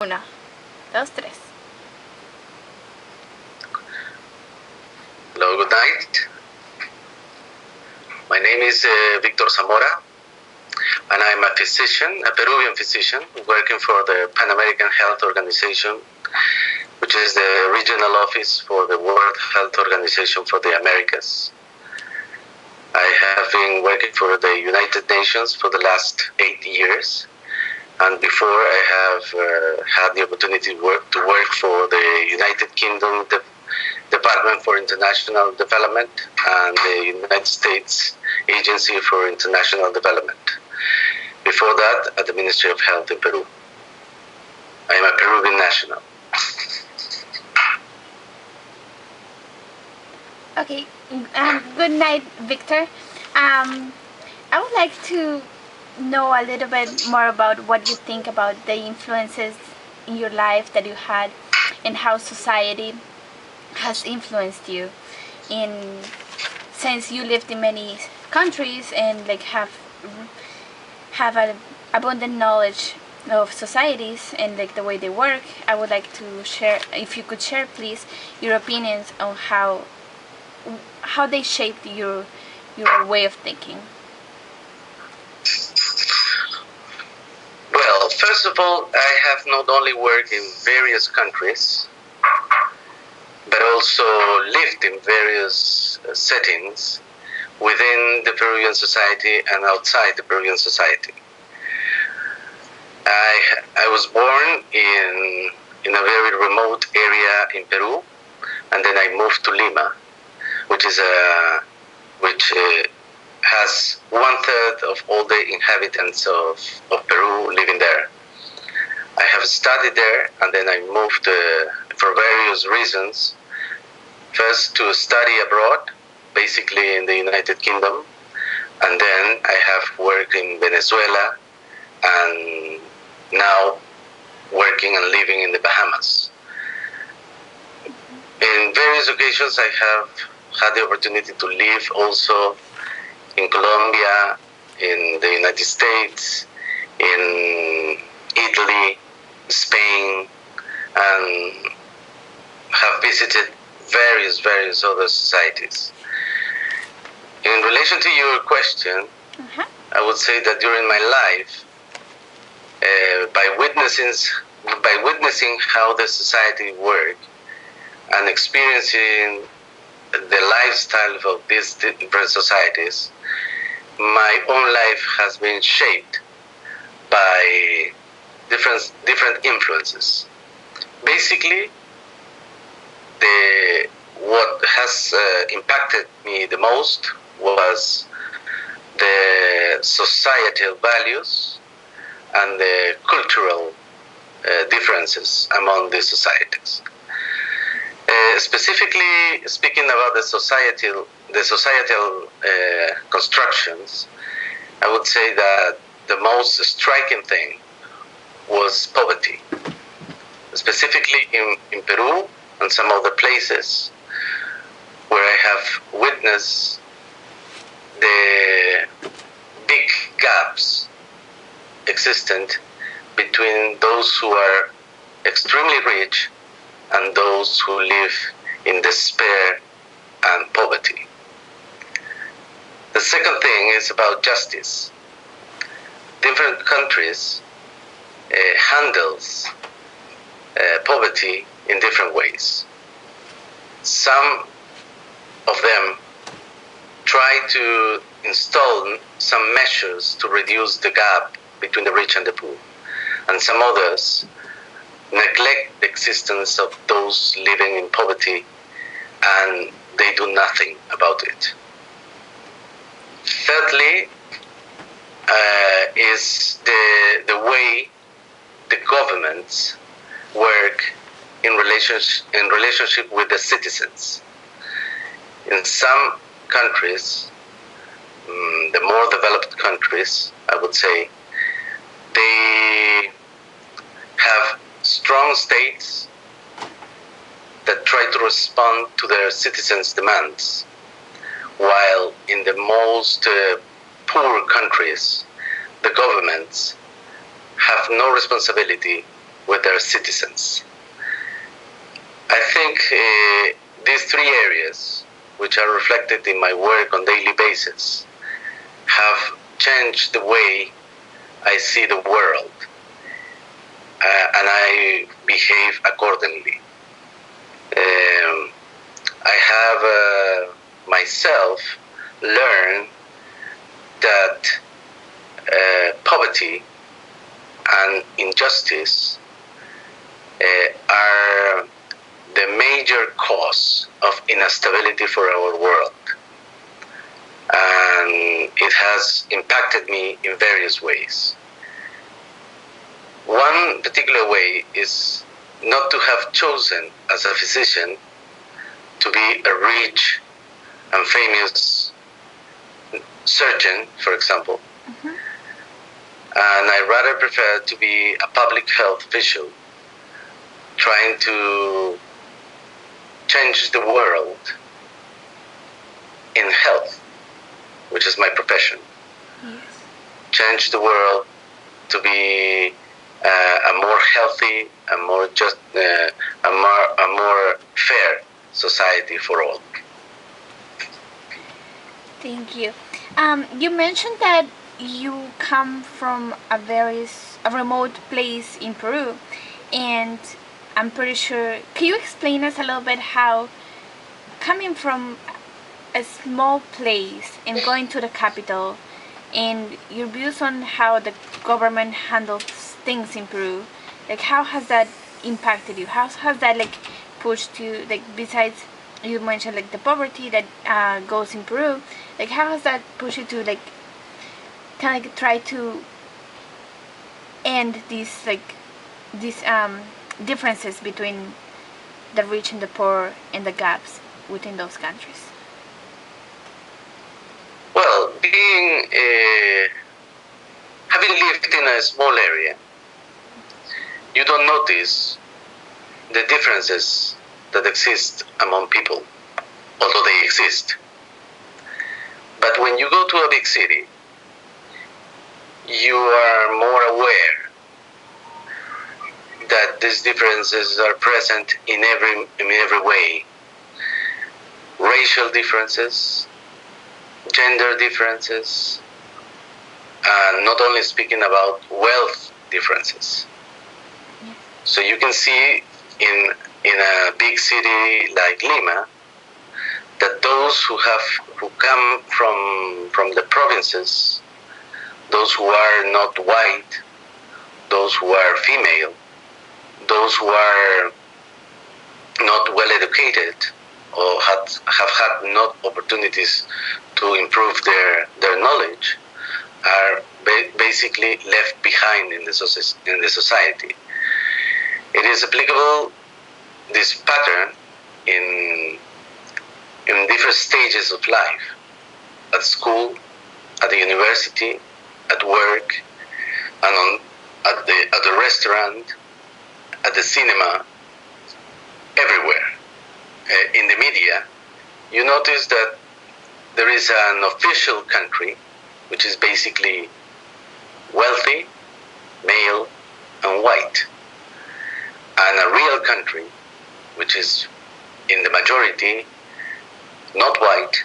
Uno, dos, tres. Hello, good night. My name is Victor Zamora, and I'm a physician, a Peruvian physician, working for the Pan American Health Organization, which is the regional office for the World Health Organization for the Americas. I have been working for the United Nations for the last 8 years, and before I have had the opportunity to work for the United Kingdom Department for International Development and the United States Agency for International Development. Before that, at the Ministry of Health in Peru. I am a Peruvian national. Okay, good night, Victor. I would like to know a little bit more about what you think about the influences in your life that you had and how society has influenced you since you lived in many countries and like have an abundant knowledge of societies and like the way they work. I would like to share, if you could share please, your opinions on how they shaped your way of thinking. Well, first of all, I have not only worked in various countries, but also lived in various settings within the Peruvian society and outside the Peruvian society. I was born in a very remote area in Peru, and then I moved to Lima, which has 1/3 of all the inhabitants of Peru living there. I have studied there, and then I moved for various reasons. First, to study abroad, basically in the United Kingdom, and then I have worked in Venezuela, and now working and living in the Bahamas. In various occasions, I have had the opportunity to live also in Colombia, in the United States, in Italy, Spain, and have visited various other societies. In relation to your question, I would say that during my life, by witnessing how the society works and experiencing the lifestyle of these different societies, my own life has been shaped by different influences. Basically, what has impacted me the most was the societal values and the cultural differences among the societies. Specifically speaking about the societal constructions, I would say that the most striking thing was poverty. Specifically in Peru and some other places where I have witnessed the big gaps existent between those who are extremely rich and those who live in despair and poverty. The second thing is about justice. Different countries handles poverty in different ways. Some of them try to install some measures to reduce the gap between the rich and the poor, and some others neglect the existence of those living in poverty and they do nothing about it. Thirdly, is the way the governments work in relationship with the citizens. In some countries, the more developed countries, I would say, they have strong states that try to respond to their citizens' demands, while in the most poor countries, the governments have no responsibility with their citizens. I think these three areas, which are reflected in my work on daily basis, have changed the way I see the world, and I behave accordingly. I have myself learned that poverty and injustice are the major cause of instability for our world. And it has impacted me in various ways. One particular way is not to have chosen as a physician to be a rich and famous surgeon, for example. Mm-hmm. And I rather prefer to be a public health official, trying to change the world in health, which is my profession. Yes. Change the world to be a more healthy, a more just, a more fair society for all. Thank you. You mentioned that you come from a remote place in Peru, and I'm pretty sure. Can you explain us a little bit how coming from a small place and going to the capital, and your views on how the government handles things in Peru, like how has that impacted you? How has that like pushed you? Like besides, you mentioned like the poverty that goes in Peru. Like how has that pushed you to like kind of like try to end these differences between the rich and the poor and the gaps within those countries? Well, having lived in a small area, you don't notice the differences that exist among people, although they exist. But when you go to a big city, you are more aware that these differences are present in every way. Racial differences, gender differences, and not only speaking about wealth differences. So you can see in a big city like Lima that those who come from the provinces, those who are not white, those who are female, those who are not well educated or have had not opportunities to improve their knowledge, are basically left behind in the society. It is applicable, this pattern, in different stages of life, at school, at the university, at work, and at the restaurant, at the cinema, everywhere. In the media, you notice that there is an official country, which is basically wealthy, male, and white, and a real country, which is in the majority not white,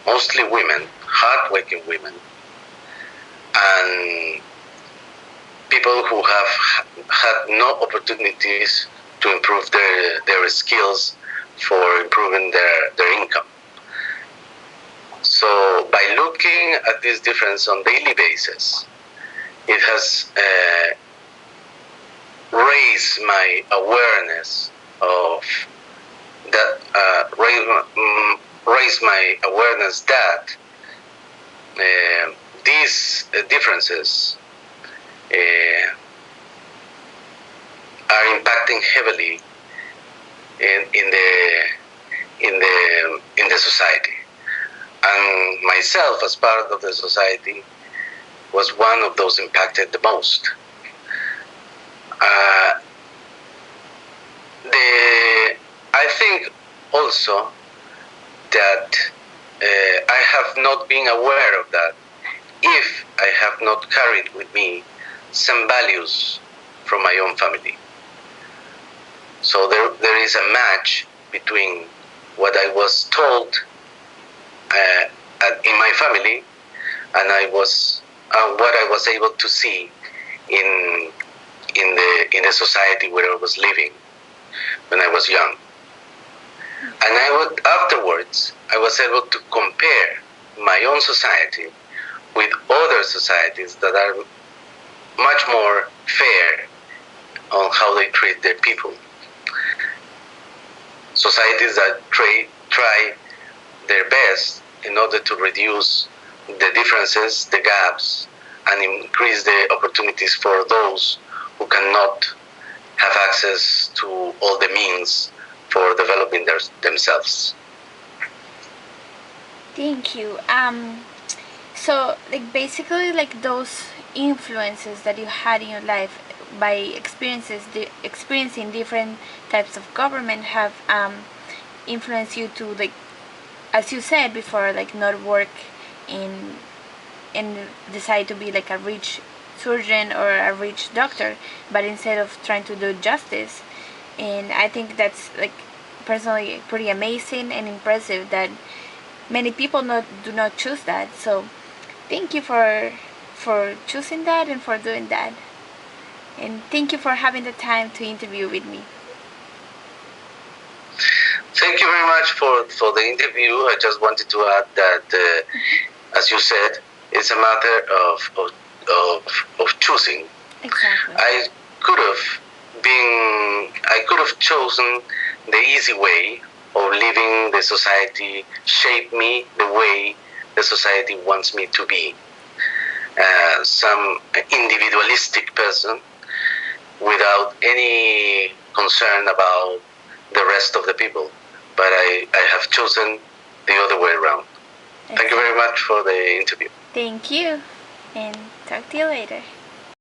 mostly women, hard-working women, and people who have had no opportunities to improve their skills for improving their income. So by looking at this difference on daily basis, it has raised my awareness of that, raised my awareness that these differences are impacting heavily in the society. And myself, as part of the society, was one of those impacted the most. I think also that I have not been aware of that if I have not carried with me some values from my own family. So there is a match between what I was told in my family and what I was able to see in the society where I was living when I was young. And afterwards I was able to compare my own society with other societies that are much more fair on how they treat their people. Societies that try their best in order to reduce the differences, the gaps, and increase the opportunities for those who cannot have access to all the means for developing themselves. Thank you. So like basically like those influences that you had in your life by experiencing different types of government have influenced you to, like, as you said before, like not work in and decide to be like a rich surgeon or a rich doctor, but instead of trying to do justice. And I think that's, like, personally pretty amazing and impressive that many people do not choose that. So thank you for choosing that and for doing that. And thank you for having the time to interview with me. Thank you very much for the interview. I just wanted to add that, as you said, it's a matter of choosing. Exactly. I could have chosen the easy way of living the society, shape me the way the society wants me to be. Some individualistic person without any concern about the rest of the people. But I have chosen the other way around. Thank you very much for the interview. Thank you, and talk to you later.